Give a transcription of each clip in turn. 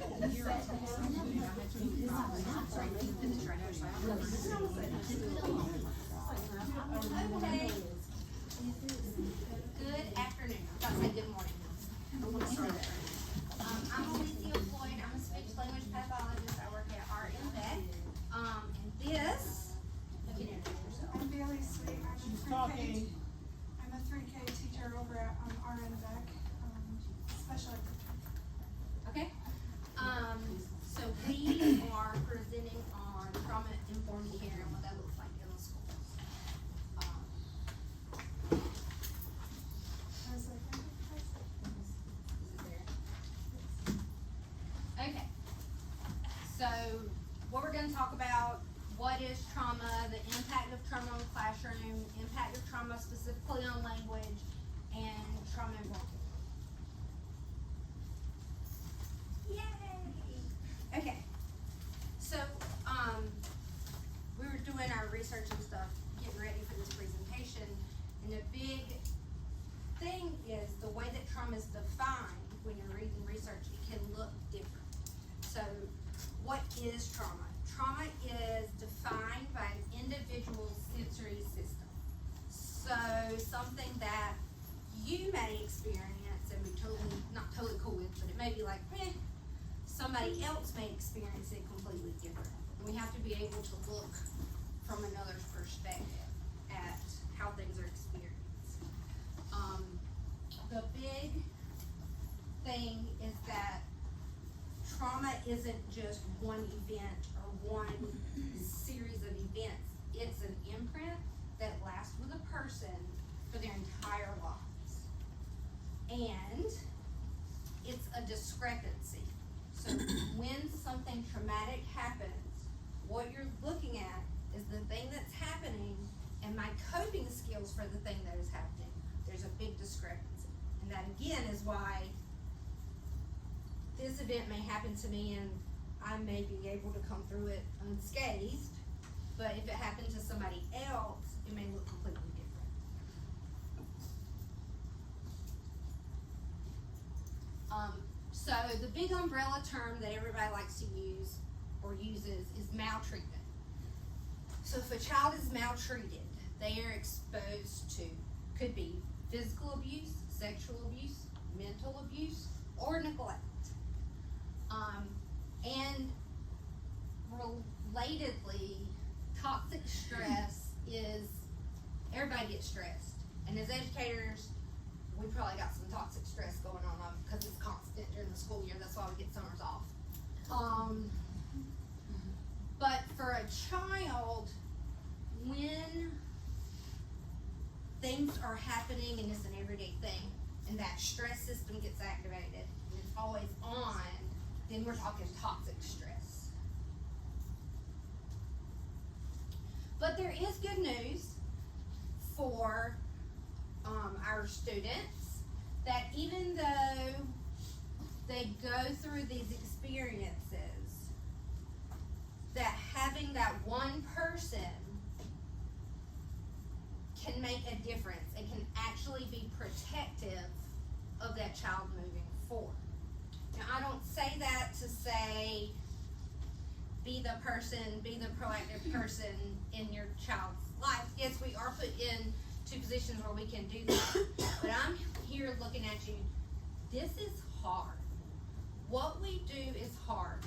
Okay. Good afternoon. I thought I said good morning. I want to start that. I'm Alecea Floyd. I'm a speech language pathologist. I work at RN. And this, you can introduce yourself. I'm Bailey Sweet. I'm a 3K teacher over at RN special ed. Okay. So we are presenting on trauma-informed care and what that looks like in the schools. Is it there? Okay. So what we're going to talk about, what is trauma, the impact of trauma on the classroom, impact of trauma specifically on language, and trauma-informed care. Yay! Okay. So, we were doing our research and stuff, getting ready for this presentation, and the big thing is the way that trauma is defined when you're reading research, it can look different. So, what is trauma? Trauma is defined by an individual's sensory system. So, something that you may experience and be not totally cool with, but it may be like, somebody else may experience it completely different. And we have to be able to look from another's perspective at how things are experienced. The big thing is that trauma isn't just one event or one series of events. It's an imprint that lasts with a person for their entire lives. And it's a discrepancy. So when something traumatic happens, what you're looking at is the thing that's happening and my coping skills for the thing that is happening. There's a big discrepancy. And that again is why this event may happen to me and I may be able to come through it unscathed, but if it happened to somebody else, it may look completely different. So the big umbrella term that everybody likes to use or uses is maltreatment. So if a child is maltreated, they are exposed to, could be physical abuse, sexual abuse, mental abuse, or neglect. And relatedly, toxic stress is, everybody gets stressed. And as educators, we probably got some toxic stress going on because it's constant during the school year. That's why we get summers off. But for a child, when things are happening and it's an everyday thing, and that stress system gets activated, and it's always on, then we're talking toxic stress. But there is good news for our students, that even though they go through these experiences, that having that one person can make a difference. It can actually be protective of that child moving forward. Now, I don't say that to say be the person, be the proactive person in your child's life. Yes, we are put in two positions where we can do that, but I'm here looking at you. This is hard. What we do is hard,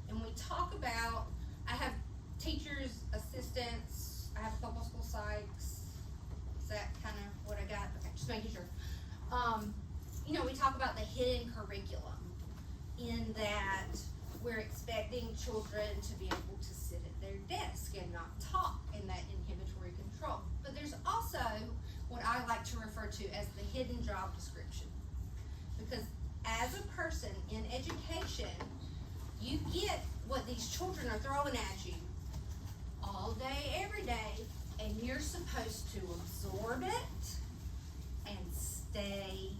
and we talk about, I have teachers, assistants, I have a couple school psychs. Is that kind of what I got? Okay, just making sure. You know, we talk about the hidden curriculum in that we're expecting children to be able to sit at their desk and not talk in that inhibitory control. But there's also what I like to refer to as the hidden job description. Because as a person in education, you get what these children are throwing at you all day, every day, and you're supposed to absorb it and stay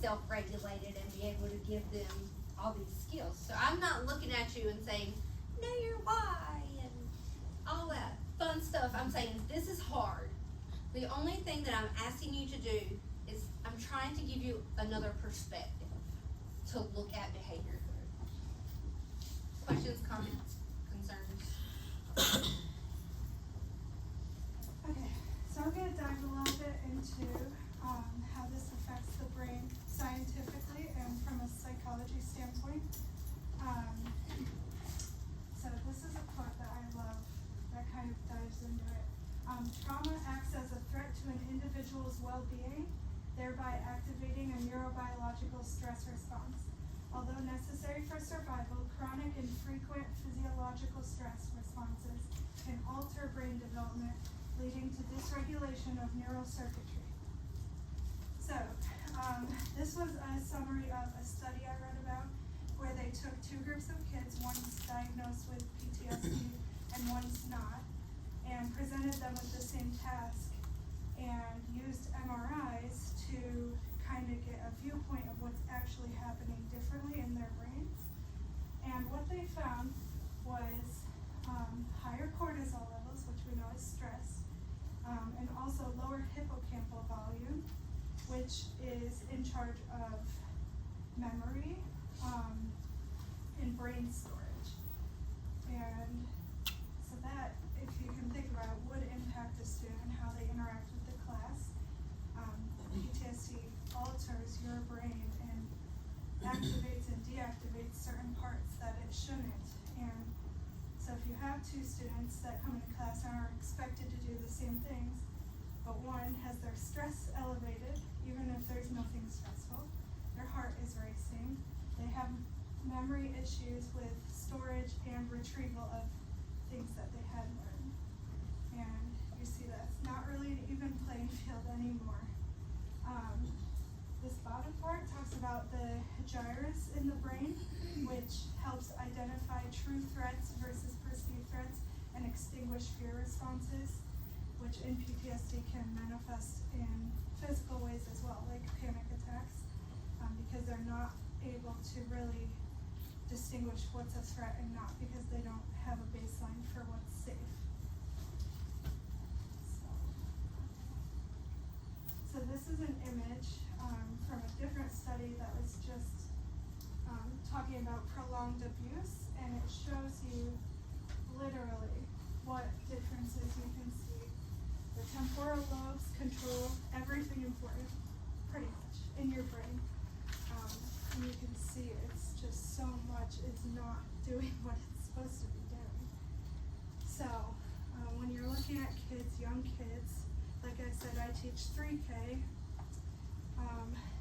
self-regulated and be able to give them all these skills. So I'm not looking at you and saying, know your why and all that fun stuff. I'm saying this is hard. The only thing that I'm asking you to do is I'm trying to give you another perspective to look at behavior through. survival, chronic and frequent physiological stress responses can alter brain development, leading to dysregulation of neural circuitry. So, this was a summary of a study I read about where they took two groups of kids, one's diagnosed with PTSD and one's not, and presented them with the same task and used MRIs to kind of get a viewpoint of what's actually happening differently in their brains. And what they found was higher cortisol levels, which we know is stress, and also lower hippocampal volume, which is in charge of memory and brain storage. And so that, if you can think about it, would impact a student and how they interact with the class. PTSD alters your brain and activates and deactivates certain parts that it shouldn't. And so if you have two students that come into class and are expected to do the same things, but one has their stress elevated, even if there's nothing stressful, their heart is racing, they have memory issues with storage and retrieval of things that they had learned. And you see that it's not really an even playing field anymore. This bottom part talks about the gyrus in the brain, which helps identify true threats versus perceived threats and extinguish fear responses, which in PTSD can manifest in physical ways as well, like panic attacks, because they're not able to really distinguish what's a threat and not, because they don't have a baseline for what's safe. So this is an image from a different study that was just talking about prolonged abuse, and it shows you literally what differences you can see. The temporal lobes control everything important, pretty much, in your brain. And you can see it's just so much is not doing what it's supposed to be doing. So, when you're looking at kids, young kids, like I said, I teach 3K.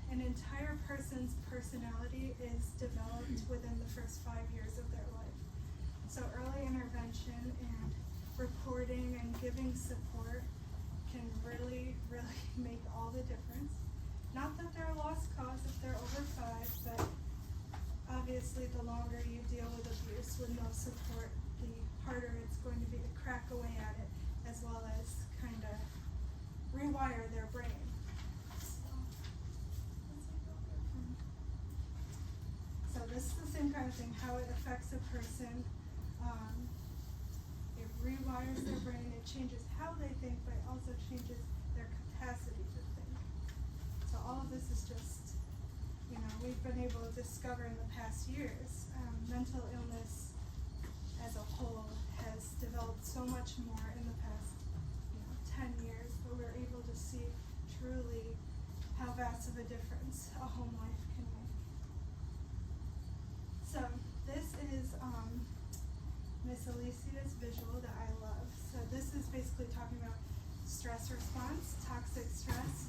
An entire person's personality is developed within the first 5 years of their life. So early intervention and reporting and giving support can really, really make all the difference. Not that they're a lost cause if they're over 5, but obviously the longer you deal with abuse with no support, the harder it's going to be to crack away at it, as well as kind of rewire their brain. So this is the same kind of thing, how it affects a person. It rewires their brain, it changes how they think, but it also changes their capacity to think. So all of this is just, we've been able to discover in the past years. Mental illness as a whole has developed so much more in the past 10 years, but we're able to see truly how vast of a difference a home life can make. So this is Miss Alecea's visual that I love. So this is basically talking about stress response, toxic stress,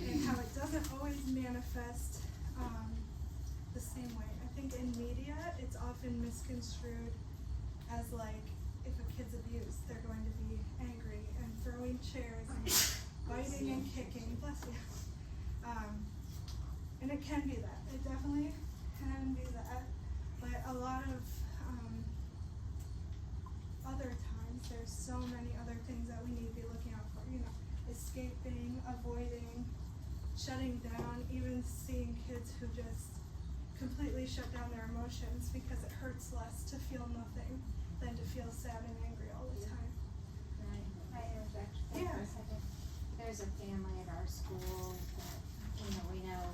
and how it doesn't always manifest the same way. I think in media, it's often misconstrued as like, if a kid's abused, they're going to be angry and throwing chairs and biting and kicking. Bless you. And it can be that. It definitely can be that. But a lot of other times, there's so many other things that we need to be looking out for. Escaping, avoiding, shutting down, even seeing kids who just completely shut down their emotions because it hurts less to feel nothing than to feel sad and angry all the time. I interject for a second. There's a family at our school that, we know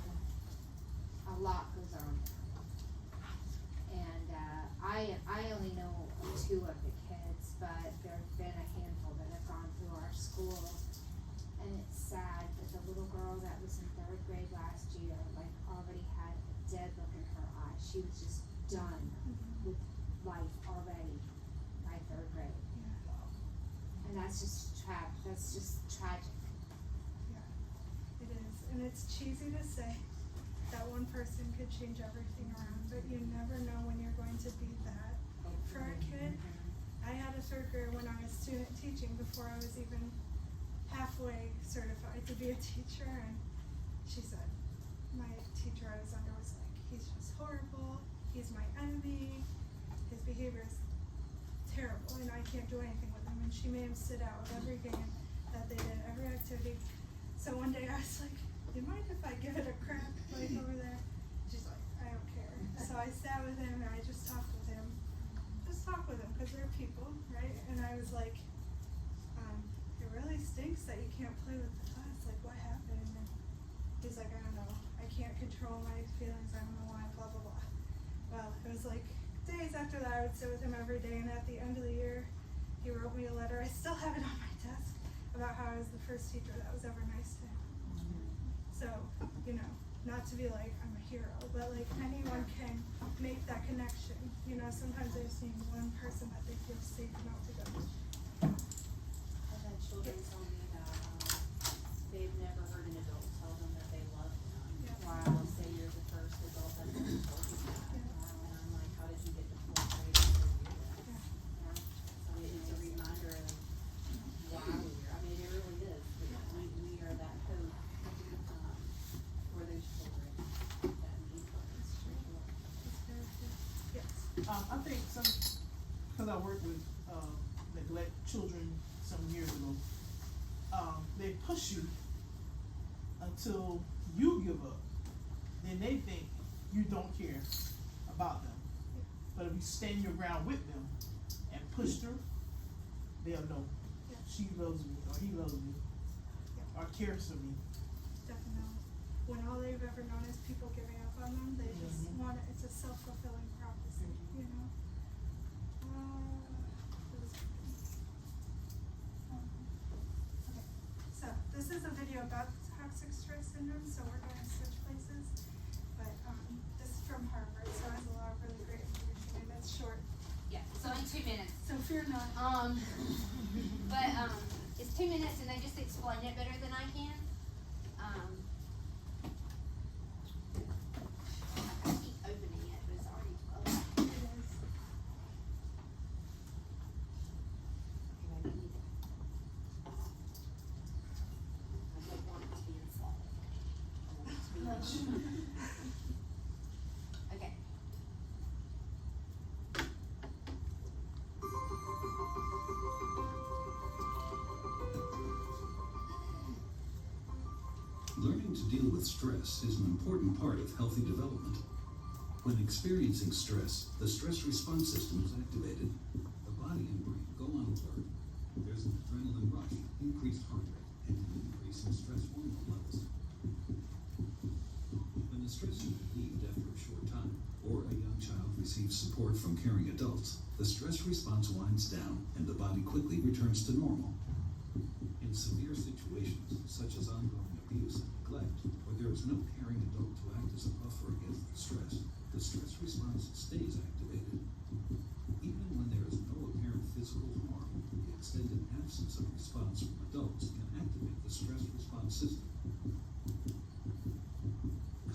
a lot goes on. And I only know 2 of the kids, but there've been a handful that have gone through our school. And it's sad that the little girl that was in 3rd grade last year, already had a dead look in her eye. She was just done with life already by 3rd grade. Yeah. And that's just tragic. Yeah, it is. And it's cheesy to say, that one person could change everything around, but you never know when you're going to be that for a kid. I had a third grader when I was student teaching before I was even halfway certified to be a teacher, and she said, my teacher I was under was like, he's just horrible, he's my enemy, his behavior is terrible, and I can't do anything with him. And she made him sit out of every game that they did, every activity. So one day I was like, you mind if I give it a crack, like over there? She's like, I don't care. So I sat with him and I just talked with him. Just talk with them, because they're people, right? And I was like, it really stinks that you can't play with the class. Like, what happened? And he's like, I don't know. I can't control my feelings. I don't know why, blah, blah, blah. Well, it was like days after that, I would sit with him every day, and at the end of the year, he wrote me a letter. I still have it on my desk about how I was the first teacher that was ever nice to him. So, you know, not to be like, I'm a hero, but like anyone can make that connection. You know, sometimes they just need one person that they feel safe enough to go to. I've had children tell me that they've never heard an adult tell them that they love them. Yeah. Wow, say you're the first adult that's ever told you that. Yeah. Wow, and I'm like, how did you get the fourth grade to hear that? Yeah. Yeah. So it's a reminder of why we're, I mean, it really is. We are that hope for those children that need us. It's very good. Yes. I think because I worked with neglect children some years ago, they push you until you give up. Then they think you don't care about them. But if you stand your ground with them and push through, they'll know Yeah. she loves me or he loves me or cares for me. Definitely. When all they've ever known is people giving up on them, they just want it. It's a self-fulfilling prophecy, you know? Okay, so this is a video about toxic stress syndrome, so we're gonna switch places. But this is from Harvard, so it has a lot of really great information, and it's short. Yeah, it's only 2 minutes. So fear not. But it's 2 minutes and they just explain it better than I can. I keep opening it, but it's already closed. It is. I don't want it to be involved. I want it to be Okay. Learning to deal with stress is an important part of healthy development. When experiencing stress, the stress response system is activated. The body and brain go on alert. There's an adrenaline rush, increased heart rate, and an increase in stress hormone levels. When the stress is relieved after a short time, or a young child receives support from caring adults, the stress response winds down and the body quickly returns to normal. In severe situations, such as ongoing abuse and neglect, where there is no caring adult to act as a buffer against the stress response stays activated. Even when there is no apparent physical harm, the extended absence of response from adults can activate the stress response system.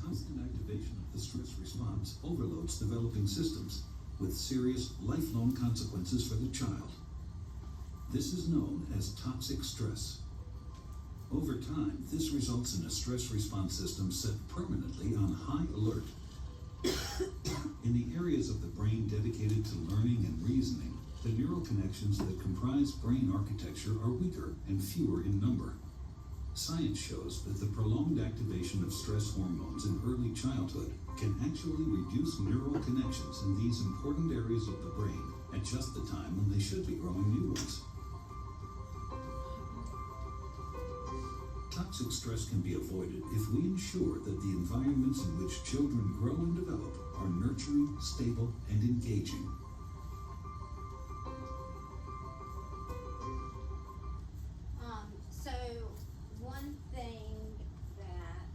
Constant activation of the stress response overloads developing systems, with serious, lifelong consequences for the child. This is known as toxic stress. Over time, this results in a stress response system set permanently on high alert. In the areas of the brain dedicated to learning and reasoning, the neural connections that comprise brain architecture are weaker and fewer in number. Science shows that the prolonged activation of stress hormones in early childhood can actually reduce neural connections in these important areas of the brain at just the time when they should be growing new ones. Toxic stress can be avoided if we ensure that the environments in which children grow and develop are nurturing, stable, and engaging. So one thing that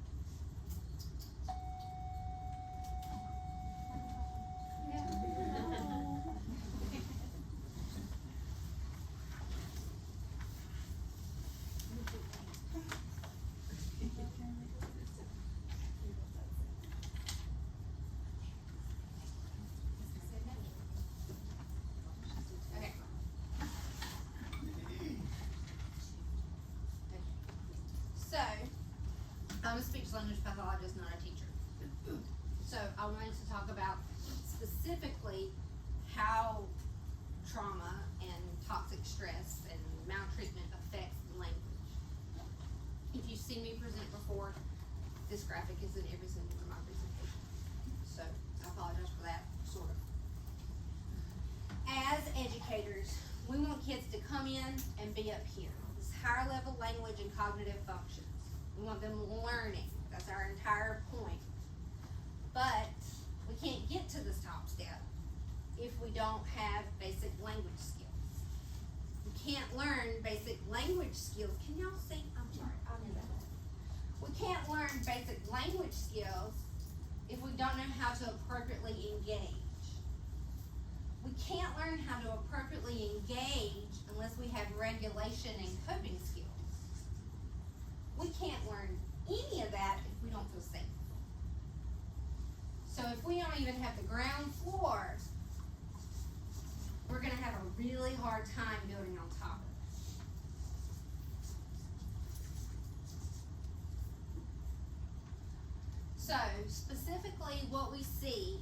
language pathologist, not a teacher. So I wanted to talk about specifically how trauma and toxic stress and maltreatment affects language. If you've seen me present before, this graphic is in every single one of my presentations. So I apologize for that, sort of. As educators, we want kids to come in and be up here. This higher level language and cognitive functions. We want them learning. That's our entire point. But we can't get to this top step if we don't have basic language skills. We can't learn basic language skills. Can y'all see? I'm sorry, I knew that. We can't learn basic language skills if we don't know how to appropriately engage. We can't learn how to appropriately engage unless we have regulation and coping skills. We can't learn any of that if we don't feel safe. So if we don't even have the ground floor, we're gonna have a really hard time building on top of it. So specifically what we see,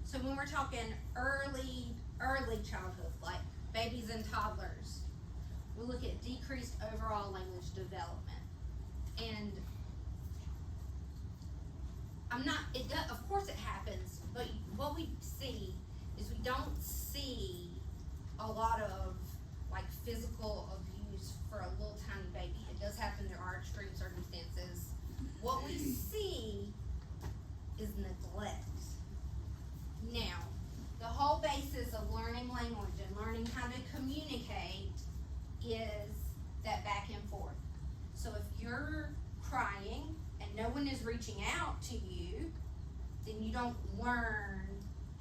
so when we're talking early childhood, like babies and toddlers, we look at decreased overall language development. And of course it happens, but what we see is we don't see a lot of like physical abuse for a little tiny baby. It does happen, there are extreme circumstances. What we see is neglect. Now, the whole basis of learning language and learning how to communicate is that back and forth. So if you're crying and no one is reaching out to you, then you don't learn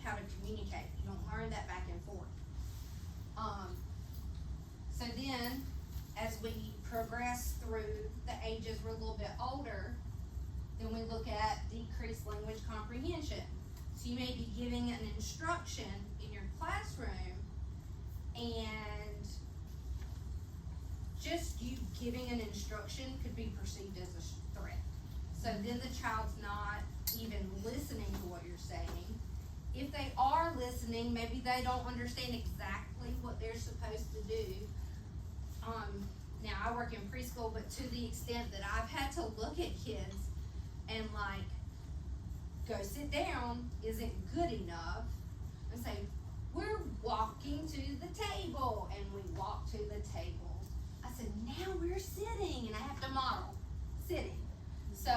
how to communicate. You don't learn that back and forth. So then, as we progress through the ages, we're a little bit older, then we look at decreased language comprehension. So you may be giving an instruction in your classroom, and just you giving an instruction could be perceived as a threat. So then the child's not even listening to what you're saying. If they are listening, maybe they don't understand exactly what they're supposed to do. Now I work in preschool, but to the extent that I've had to look at kids and like, go sit down isn't good enough, and say, we're walking to the table, and we walk to the table. I said, now we're sitting, and I have to model sitting. So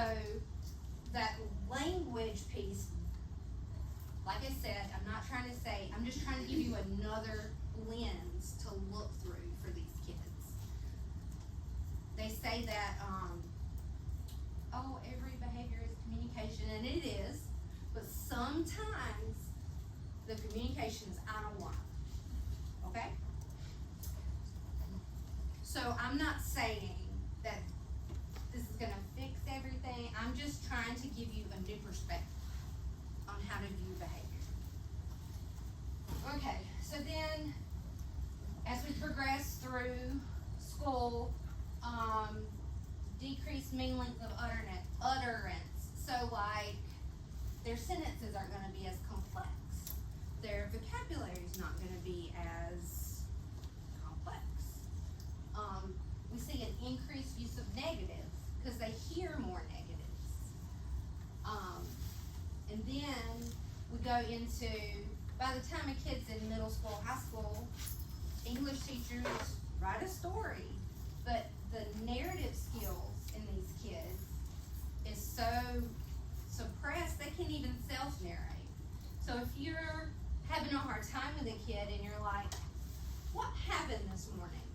that language piece, like I said, I'm just trying to give you another lens to look through for these kids. They say that, every behavior is communication, and it is, but sometimes the communication is out of line, okay? So I'm not saying that this is gonna fix everything, I'm just trying to give you a new perspective on how to view behavior. Okay, so then, as we progress through school, decreased mean length of utterance. So like, their sentences aren't gonna be as complex. Their vocabulary is not gonna be as complex. We see an increased use of negatives, because they hear more negatives. And then we go into, by the time a kid's in middle school, high school, English teachers write a story, but the narrative skills in these kids is so suppressed, they can't even self-narrate. So if you're having a hard time with a kid and you're like, what happened this morning?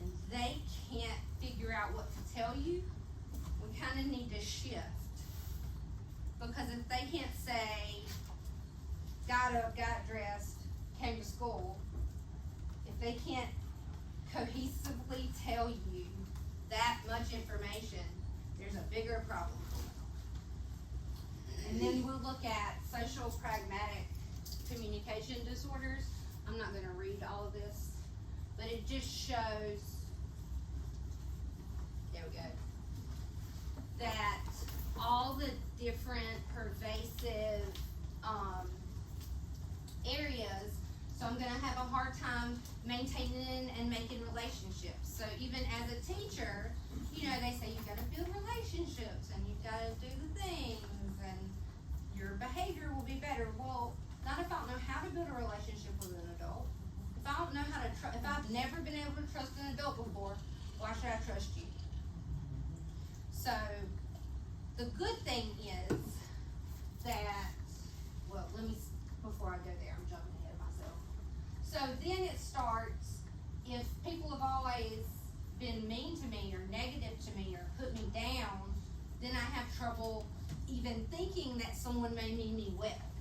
And they can't figure out what to tell you, we kind of need to shift. Because if they can't say, got up, got dressed, came to school, if they can't cohesively tell you that much information, there's a bigger problem going on. And then we'll look at social pragmatic communication disorders. I'm not gonna read all of this, but it just shows, there we go. that all the different pervasive, areas, so I'm gonna have a hard time maintaining and making relationships. So even as a teacher, you know, they say you've gotta build relationships and you've gotta do the things and your behavior will be better. Well, not if I don't know how to build a relationship with an adult. If I don't know how to if I've never been able to trust an adult before, why should I trust you? So, the good thing is that, well, before I go there, I'm jumping ahead of myself. So then it starts, if people have always been mean to me or negative to me or put me down, then I have trouble even thinking that someone may mean me well.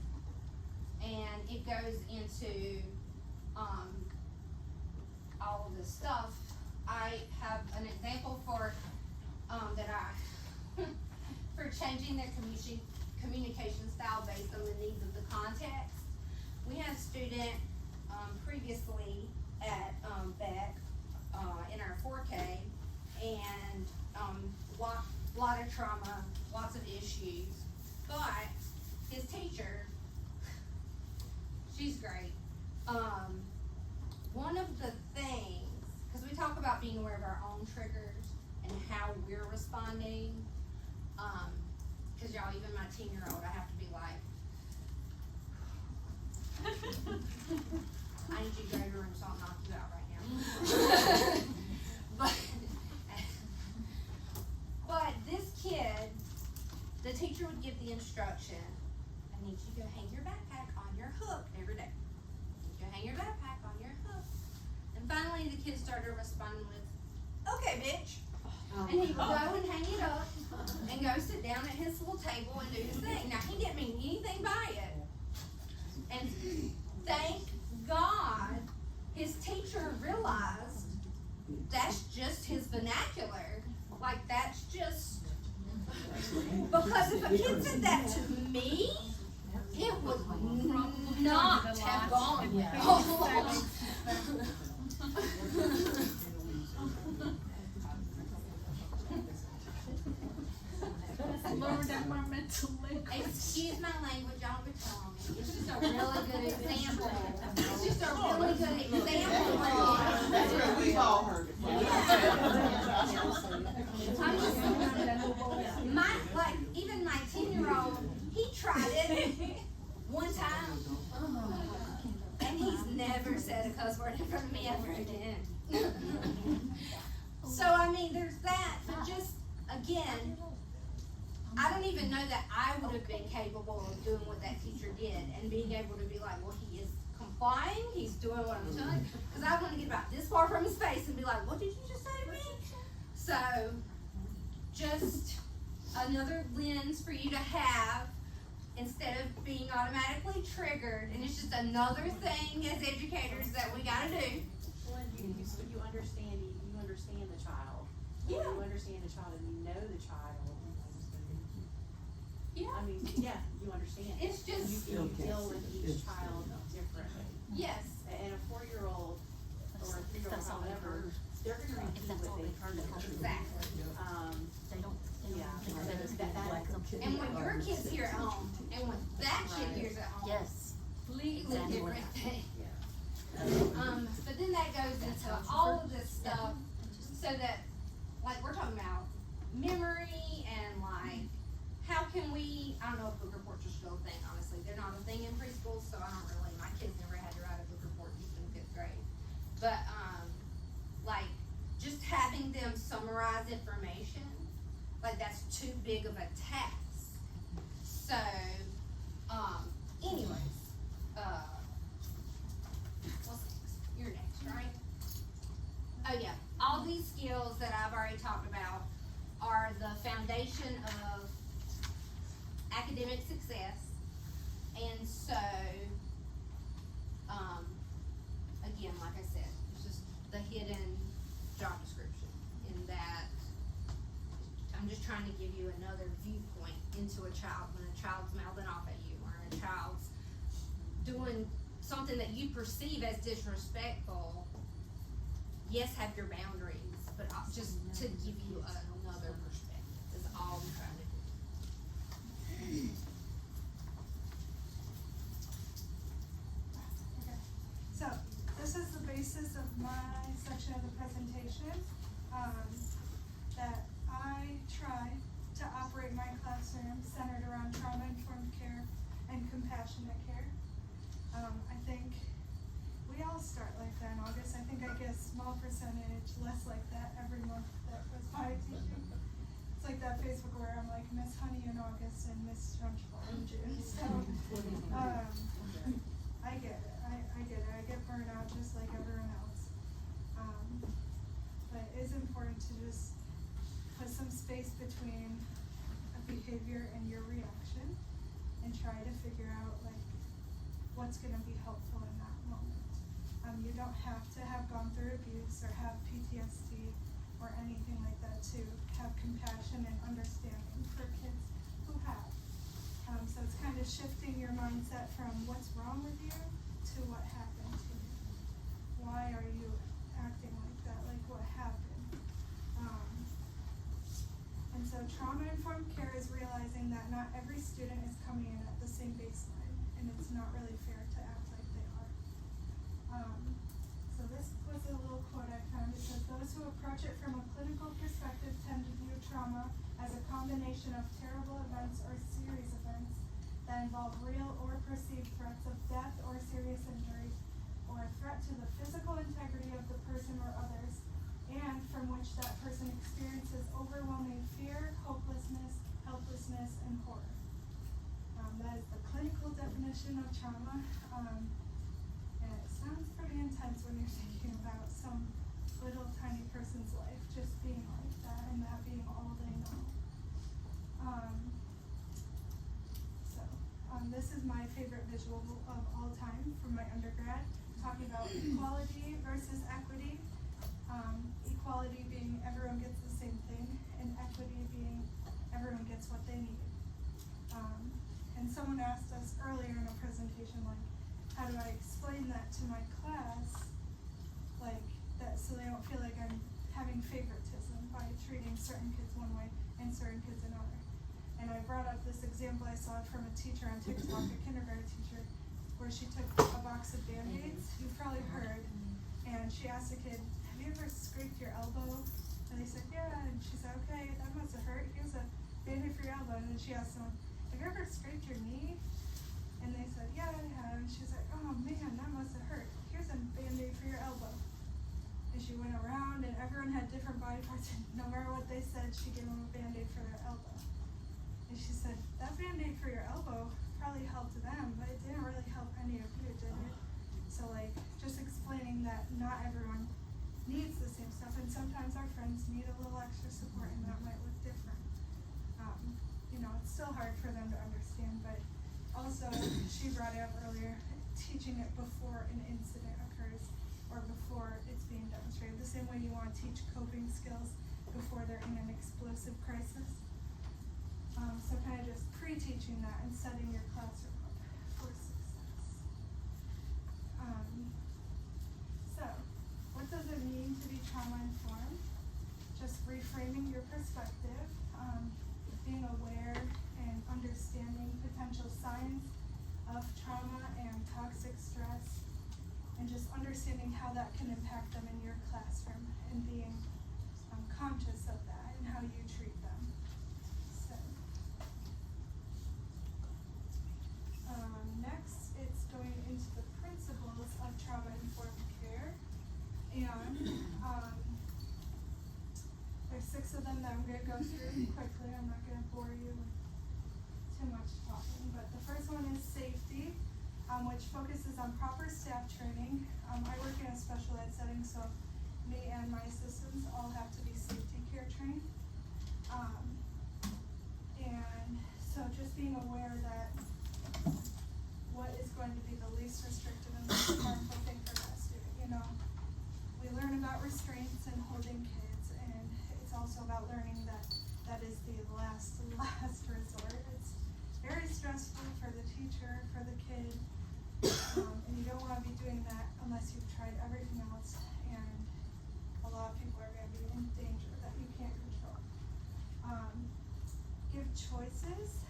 And it goes into, all of this stuff. I have an example for, for changing their communication style based on the needs of the context. We had a student, previously at, Beck, in our 4K, and, lot of trauma, lots of issues, but his teacher, she's great. One of the things, cause we talk about being aware of our own triggers and how we're responding, cause y'all, even my 10-year-old, I have to be like, I need you to go to your room so I'll knock you out right now. But this kid, the teacher would give the instruction, I need you to go hang your backpack on your hook every day. You go hang your backpack on your hook. And finally the kid started responding with, okay, bitch. And he would go and hang it up and go sit down at his little table and do his thing. Now, he didn't mean anything by it. And thank God his teacher realized that's just his vernacular. Like, that's just, because if a kid said that to me, it would not have gone well. Lower down my mental language. Excuse my language, don't be telling me. It's just a really good example. It's just a really good example. That's where we've all heard it from. I'm just, even my 10-year-old, he tried it one time, and he's never said a cuss word in front of me ever again. So, I mean, there's that, but just, again, I don't even know that I would have been capable of doing what that teacher did and being able to be like, well, he is complying, he's doing what I'm telling him, because I want to get about this far from his face and be like, what did you just say to me? So, just another lens for you to have instead of being automatically triggered, and it's just another thing as educators that we gotta do. Well, you understand the child. Yeah. You understand the child and you know the child. Yeah. I mean, yeah, you understand. It's just, You deal with each child differently. yes, And a 4-year-old or a 3-year-old, however, they're gonna repeat what they've heard. exactly. Yeah. And when your kid's here at home, and when that kid here's at home, Yes. completely different thing. Yeah. But then that goes into all of this stuff, so that, like, we're talking about memory and like, how can we, I don't know if book reports are still a thing, honestly, they're not a thing in preschool, so I don't really, my kids never had to write a book report even in 5th grade. But, like, just having them summarize information, like, that's too big of a task. So, anyways, what's next? You're next, right? Oh yeah, all these skills that I've already talked about are the foundation of academic success. And so, again, like I said, it's just the hidden job description in that I'm just trying to give you another viewpoint into a child when a child's mouthing off at you or a child's doing something that you perceive as disrespectful. Yes, have your boundaries, but just to give you another perspective is all all I'm trying to do. Okay, so this is the basis of my section of the presentation, that I try to operate my classroom centered around trauma-informed care and compassionate care. I think we all start like that in August. I think I get a small percentage less like that every month that goes by teaching. It's like that Facebook where I'm like Miss Honey in August and Miss Trunchbull in June, so, I get it, I get it, I get burned out just like everyone else. But it is important to just put some space between a behavior and your reaction and try to figure out like what's gonna be helpful in that moment. You don't have to have gone through abuse or have PTSD or anything like that to have compassion and understanding for kids who have. So it's kind of shifting your mindset from what's wrong with you to what happened to you. Why are you acting like that? Like what happened? And so trauma-informed care is realizing that not every student is coming in at the same baseline, and it's not really fair to act like they are. So this was a little quote I found. It says, "Those who approach it from a clinical perspective tend to view trauma as a combination of terrible events or series events that involve real or perceived threats of death or serious injury, or a threat to the physical integrity of the person or others, and from which that person experiences overwhelming fear, hopelessness, helplessness, and horror." That is the clinical definition of trauma, and it sounds pretty intense when you're thinking about some little tiny person's life just being like that and that being all they know. This is my favorite visual of all time from my undergrad, talking about equality versus equity. Equality being everyone gets the same thing, and equity being everyone gets what they need. And someone asked us earlier in a presentation, like, how do I explain that to my class, like, that so they don't feel like I'm having favoritism by treating certain kids one way and certain kids another. And I brought up this example I saw from a teacher on TikTok, a kindergarten teacher, where she took a box of Band-Aids, you've probably heard, and she asked the kid, "Have you ever scraped your elbow?" And they said, "Yeah," and she said, "Okay, that must have hurt, here's a Band-Aid for your elbow." And then she asked someone, "Have you ever scraped your knee?" And they said, "Yeah, I have." And she's like, "Oh man, that must have hurt, here's a Band-Aid for your elbow." And she went around and everyone had different body parts, and no matter what they said, she gave them a Band-Aid for their elbow. And she said, "That Band-Aid for your elbow probably helped them, but it didn't really help any of you, did it?" So like, just explaining that not everyone needs the same stuff, and sometimes our friends need a little extra support, and that might look different. It's still hard for them to understand, but also, she brought it up earlier, teaching it before an incident occurs, or before it's being demonstrated, the same way you want to teach coping skills before they're in an explosive crisis. So kind of just pre-teaching that and setting your classroom up for success. So, what does it mean to be trauma-informed? Just reframing your perspective, being aware and understanding potential signs of trauma and toxic stress, and just understanding how that can impact them in your classroom, and being conscious of that and how you treat them. So, next it's going into the principles of trauma-informed care, and there's 6 of them that I'm going to go through quickly. I'm not going to bore you with too much talking, but the first one is safety, which focuses on proper staff training. I work in a special ed setting, so me and my assistants all have to be safety care trained. And so just being aware that what is going to be the least restrictive and least harmful thing for that student. We learn about restraints and holding kids, and it's also about learning that that is the last resort. It's very stressful for the teacher, for the kid, and you don't want to be doing that unless you've tried everything else, and a lot of people are going to be in danger that you can't control. choices,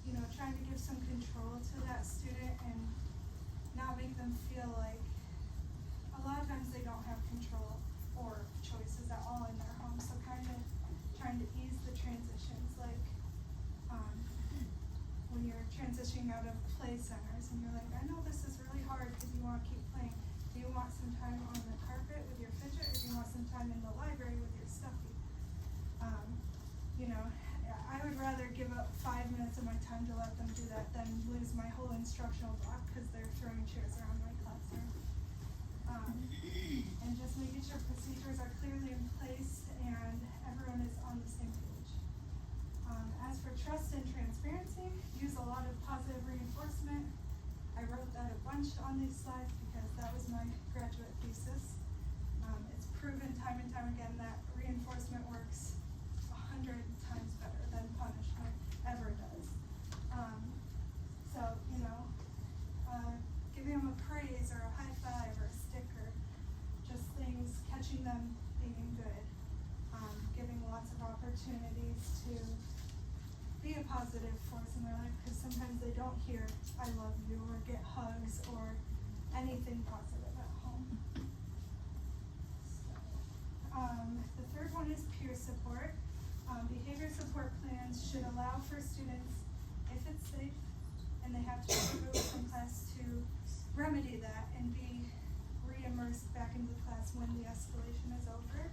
you know, trying to give some control to that student and not make them feel like, a lot of times they don't have control or choices at all in their home, so kind of trying to ease the transitions, like, when you're transitioning out of play centers and you're like, I know this is really hard because you wanna keep playing. Do you want some time on the carpet with your fidget, or do you want some time in the library with your stuffy? You know, I would rather give up 5 minutes of my time to let them do that than lose my whole instructional block because they're throwing chairs around my classroom. And just making sure procedures are clearly in place and everyone is on the same page. As for trust and transparency, use a lot of positive reinforcement. I wrote that a bunch on these slides because that was my graduate thesis. It's proven time and time again that reinforcement works 100 times better than punishment ever does. So, you know, giving them a praise or a high five or a sticker, just things, catching them being good, giving lots of opportunities to be a positive force in their life, because sometimes they don't hear I love you or get hugs or anything positive at home. So, the third one is peer support. Behavior support plans should allow for students, if it's safe, and they have to be removed from class, to remedy that and be re-immersed back into the class when the escalation is over.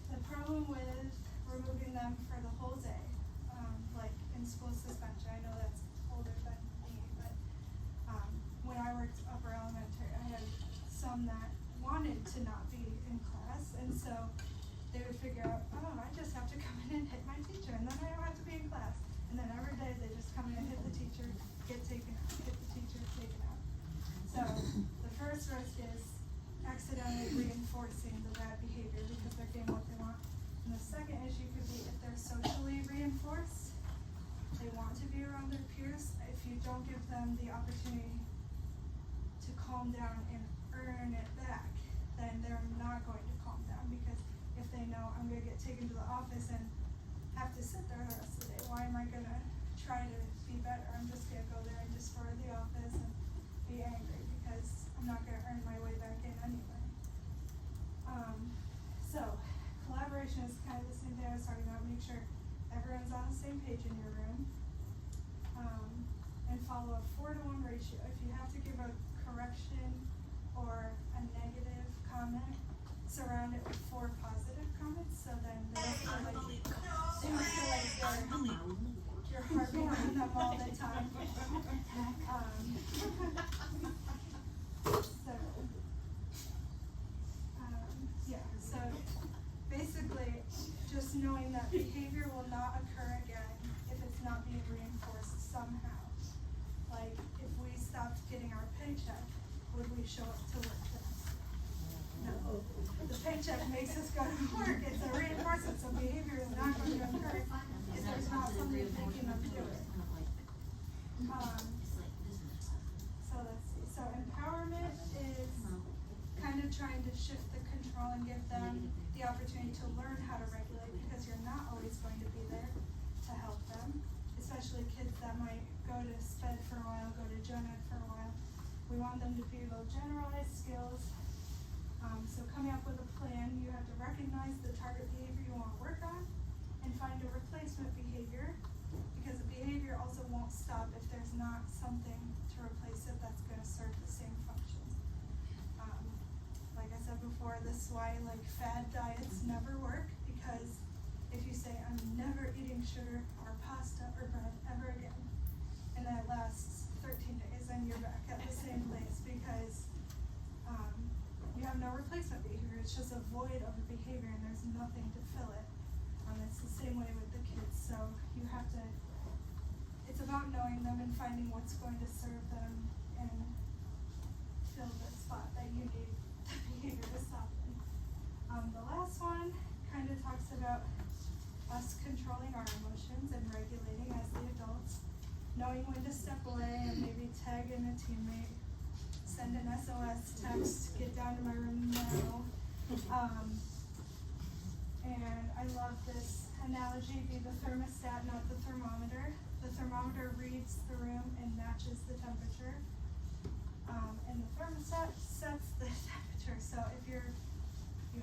The problem with removing them for the whole day, like in school suspension, I know that's older than me, but when I worked upper elementary, I had some that wanted to not be in class, and so they would figure out, oh, I just have to come in and hit my teacher, and then I don't have to be in class. And then every day they just come in and hit the teacher, get taken out, hit the teacher, taken out. So the first risk is accidentally reinforcing the bad behavior because they're getting what they want. And the second issue could be if they're socially reinforced, they want to be around their peers. If you don't give them the opportunity to calm down and earn it back, then they're not going to calm down, because if they know I'm gonna get taken to the office and have to sit there the rest of the day, why am I gonna try to be better? I'm just gonna go there and destroy the office and be angry because I'm not gonna earn my way back in anyway. So collaboration is kind of the same thing I was talking about. Make sure everyone's on the same page in your room. And follow a 4-to-1 ratio. If you have to give a correction or a negative comment, surround it with 4 positive comments, so then they don't feel like you're harping on them all the time. So basically, just knowing that behavior will not occur again if it's not being reinforced somehow. Like, if we stopped getting our paycheck, would we show up to work the next day? No. The paycheck makes us go to work. It's a reinforcement, so behavior is not going to occur if there's not something making them do it. So let's see. So empowerment is kind of trying to shift the control and give them the opportunity to learn how to regulate, because you're not always going to be there to help them, especially kids that might go to SPED for a while, go to gen ed for a while. We want them to be able to generalize skills. So coming up with a plan, you have to recognize the target behavior you want to work on and find a replacement behavior, because the behavior also won't stop if there's not something to replace it that's going to serve the same function. Like I said before, this is why like fad diets never work, because if you say I'm never eating sugar or pasta or bread ever again, and that lasts 13 days, and you're back at the same place because you have no replacement behavior. It's just a void of a behavior and there's nothing to fill it. It's the same way with the kids. So you have to, it's about knowing them and finding what's going to serve them and fill the spot that you need the behavior to stop in. The last one kind of talks about us controlling our emotions and regulating as the adults, knowing when to step away and maybe tag in a teammate, send an SOS text, get down to my room now. And I love this analogy, be the thermostat, not the thermometer. The thermometer reads the room and matches the temperature. And the thermostat sets the temperature. So if you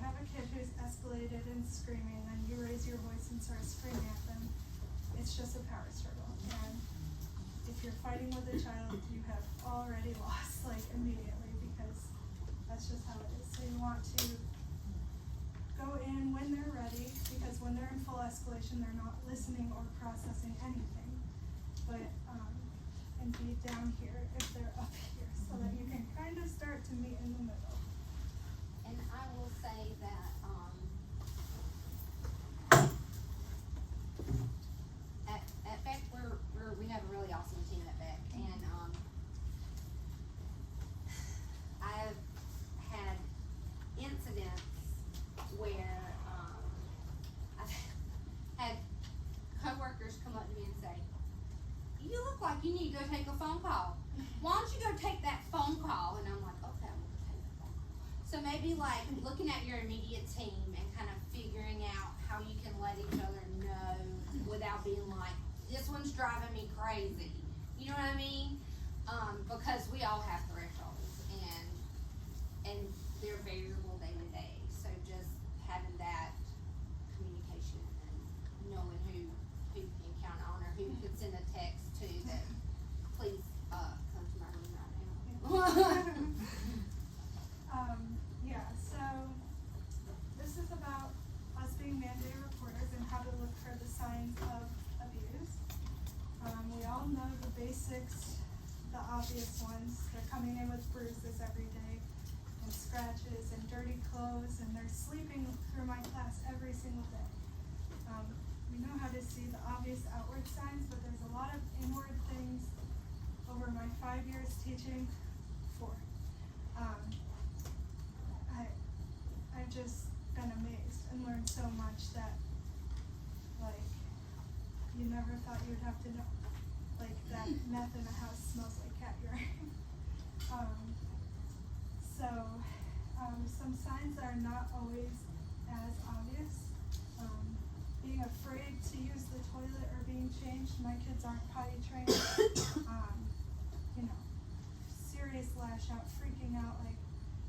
have a kid who's escalated and screaming, and you raise your voice and start screaming at them, it's just a power struggle. And if you're fighting with a child, you have already lost, like, immediately, because that's just how it is. So you want to go in when they're ready, because when they're in full escalation, they're not listening or processing anything. But, and be down here if they're up here, so that you can kind of start to meet in the middle. And I will say that, at Beck, we have a really awesome team at Beck, and, I've had incidents where, I've had coworkers come up to me and say, "You look like you need to go take a phone call. Why don't you go take that phone call?" And I'm like, okay, I'm gonna take that phone call. So maybe like looking at your immediate team and kind of figuring out how you can let each other know without being like, this one's driving me crazy. You know what I mean? Because we all have thresholds and they're variable day to day. So just having that communication and knowing who you can count on, or who you can send a text to that, please, come to my room right now. Yeah, so this is about us being mandated reporters and how to look for the signs of abuse. We all know the basics, the obvious ones. They're coming in with bruises every day, and scratches, and dirty clothes, and they're sleeping through my class every single day. We know how to see the obvious outward signs, but there's a lot of inward things over my 5 years teaching. 4. I've just been amazed and learned so much that, like, you never thought you would have to know. Like, that meth in a house smells like cat urine. Some signs that are not always as obvious. Being afraid to use the toilet or being changed. My kids aren't potty trained. Serious lash out, freaking out, like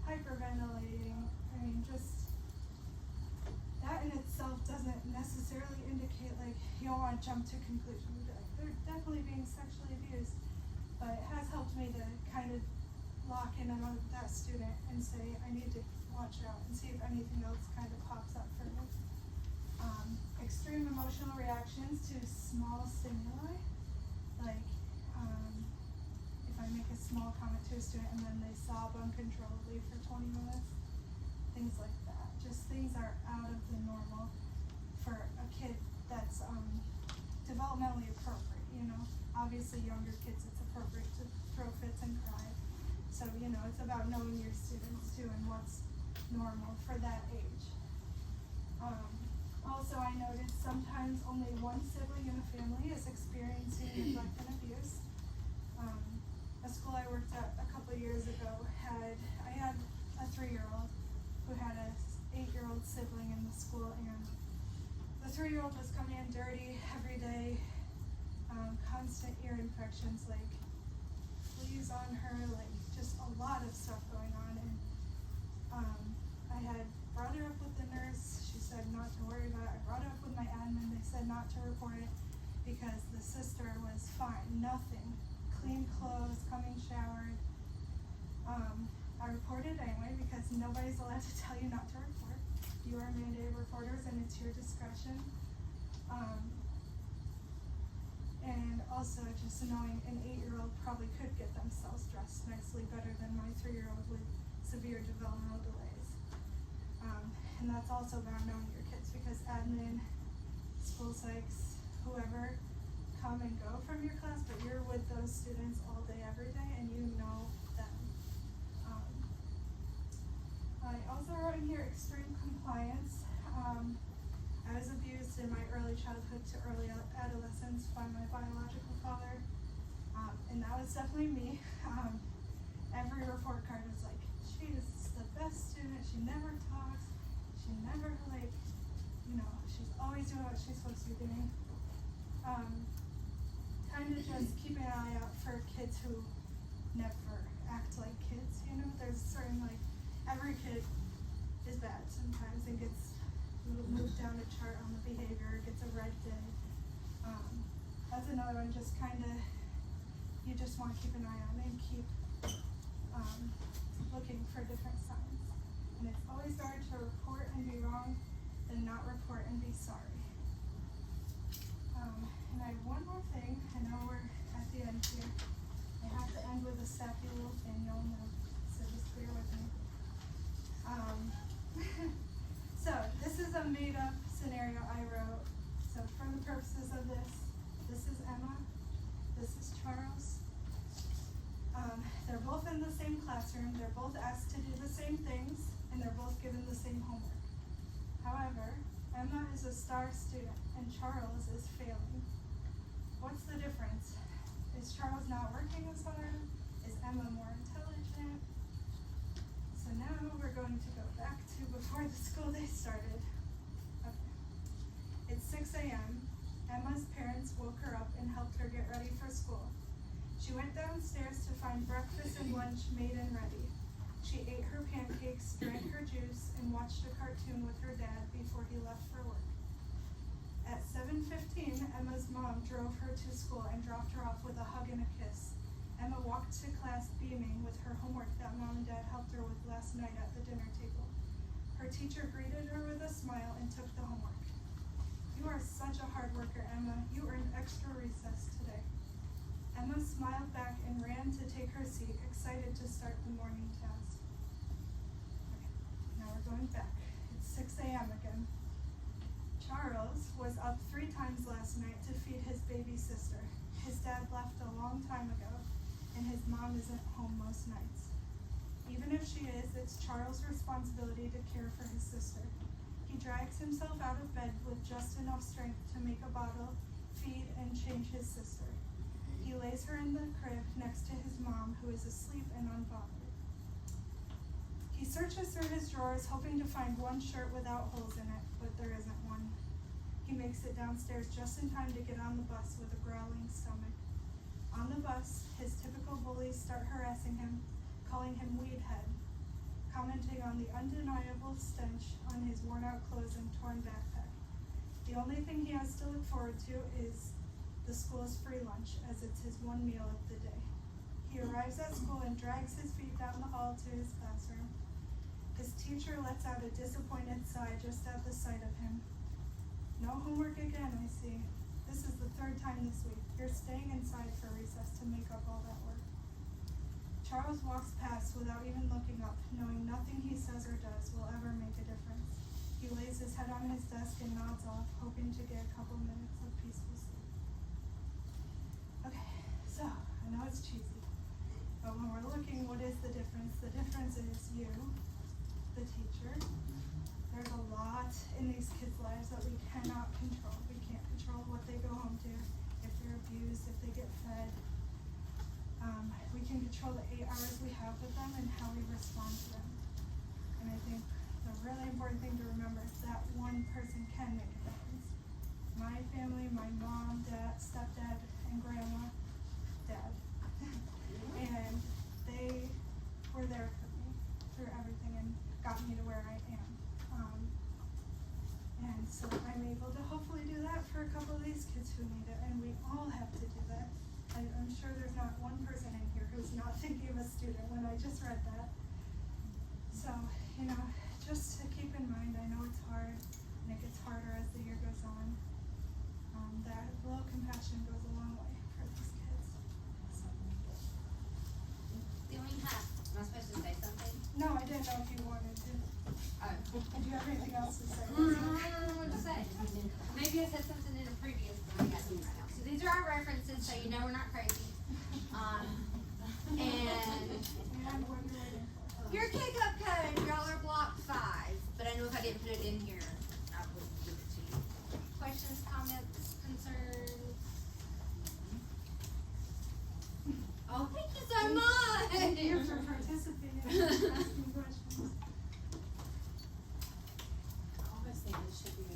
hyperventilating. I mean, just that in itself doesn't necessarily indicate like you don't want to jump to conclusions. Like, they're definitely being sexually abused, but it has helped me to kind of lock in on that student and say I need to watch out and see if anything else kind of pops up for me. Extreme emotional reactions to small stimuli, like if I make a small comment to a student and then they sob uncontrollably for 20 minutes, things like that. Just things that are out of the normal for a kid that's developmentally appropriate, Obviously younger kids it's appropriate to throw fits and cry. So, it's about knowing your students too and what's normal for that age. Also, I noticed sometimes only one sibling in a family is experiencing neglect and abuse. A school I worked at a couple of years ago I had a 3-year-old who had an 8-year-old sibling in the school, and the 3-year-old was coming in dirty every day, constant ear infections, like fleas on her, like just a lot of stuff going on. And I had brought her up with the nurse. She said not to worry about it. I brought it up with my admin. They said not to report it because the sister was fine, nothing, clean clothes, coming showered. I reported anyway because nobody's allowed to tell you not to report. You are mandated reporters and it's your discretion. And also just knowing an 8-year-old probably could get themselves dressed nicely better than my 3-year-old with severe developmental delays. And that's also about knowing your kids because admin, school psychs, whoever come and go from your class, but you're with those students all day, every day, and you know them. I also wrote in here extreme compliance. I was abused in my early childhood to early adolescence by my biological father, and that was definitely me. Every report card was like, she is the best student, she never talks, she never She's always doing what she's supposed to be doing. Kind of just keeping an eye out for kids who never act like kids, you know? There's certain, like, every kid is bad sometimes and gets moved down a chart on the behavior, gets a red day. That's another one, just kind of, you just want to keep an eye on and keep looking for different signs. And it's always better to report and be wrong than not report and be sorry. And I have one more thing. I know we're at the end here. I have to end with a sappy little thing, you'll know, so just bear with me. So this is a made up scenario I wrote. So for the purposes of this is Emma, this is Charles. They're both in the same classroom, they're both asked to do the same things, and they're both given the same homework. However, Emma is a star student and Charles is failing. What's the difference? Is Charles not working as hard? Is Emma more intelligent? So now we're going to go back to before the school day started. Okay. It's 6 a.m. Emma's parents woke her up and helped her get ready for school. She went downstairs to find breakfast and lunch made and ready. She ate her pancakes, drank her juice, and watched a cartoon with her dad before he left for work. At 7:15, Emma's mom drove her to school and dropped her off with a hug and a kiss. Emma walked to class beaming with her homework that mom and dad helped her with last night at the dinner table. Her teacher greeted her with a smile and took the homework. "You are such a hard worker, Emma. You earned extra recess today." Emma smiled back and ran to take her seat, excited to start the morning task. Okay, now we're going back. It's 6 a.m. again. Charles was up 3 times last night to feed his baby sister. His dad left a long time ago, and his mom isn't home most nights. Even if she is, it's Charles' responsibility to care for his sister. He drags himself out of bed with just enough strength to make a bottle, feed, and change his sister. He lays her in the crib next to his mom, who is asleep and unbothered. He searches through his drawers, hoping to find one shirt without holes in it, but there isn't one. He makes it downstairs just in time to get on the bus with a growling stomach. On the bus, his typical bullies start harassing him, calling him weedhead, commenting on the undeniable stench on his worn-out clothes and torn backpack. The only thing he has to look forward to is the school's free lunch, as it's his one meal of the day. He arrives at school and drags his feet down the hall to his classroom. His teacher lets out a disappointed sigh just at the sight of him. "No homework again, I see. This is the 3rd time this week. You're staying inside for recess to make up all that work." Charles walks past without even looking up, knowing nothing he says or does will ever make a difference. He lays his head on his desk and nods off, hoping to get a couple minutes of peaceful sleep. Okay, so, I know it's cheesy, but when we're looking, what is the difference? The difference is you, the teacher. There's a lot in these kids' lives that we cannot control. We can't control what they go home to, if they're abused, if they get fed. We can control the 8 hours we have with them and how we respond to them. And I think the really important thing to remember is that one person can make a difference. My family, my mom, dad, stepdad, and grandma, dad. And they were there for me through everything and got me to where I am. And so I'm able to hopefully do that for a couple of these kids who need it, and we all have to do that. I'm sure there's not one person in here who's not thinking of a student when I just read that. So, you know, just to keep in mind, I know it's hard, and it gets harder as the year goes on. That little compassion goes a long way for these kids. So. The only half, am I supposed to say something? No, I didn't know if you wanted to. Oh. Do you have anything else to say? I don't know what to say. Maybe I said something in a previous one I got to right now. So these are our references, so you know we're not crazy. And And what you're waiting for. your kick-up code, y'all are block 5, but I know if I didn't put it in here, I would give it to you. Questions, comments, concerns?